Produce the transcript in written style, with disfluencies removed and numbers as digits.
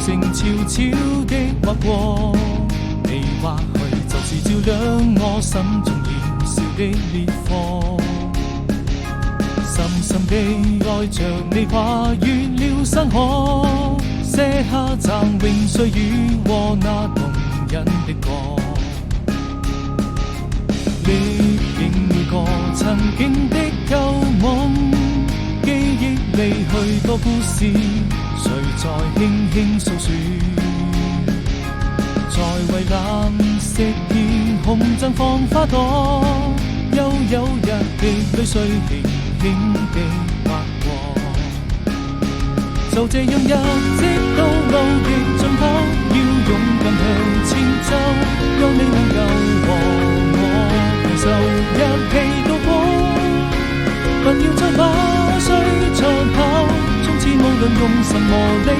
情悄悄的劃過，你或許就是照亮我心中燃燒的烈火。深深地愛着你，跨越了山河，寫下嶄榮歲月和那動人的歌。歷經每個曾經的舊夢，記憶裡許多故事，誰在輕輕訴說？在蔚藍色天空綻放花朵，悠悠日的淚水輕輕地劃過。就這樣一直到路的盡頭，要勇敢向前走，有你能夠和我攜手一起度過。不要再把歲長跑，從此無論用什麼理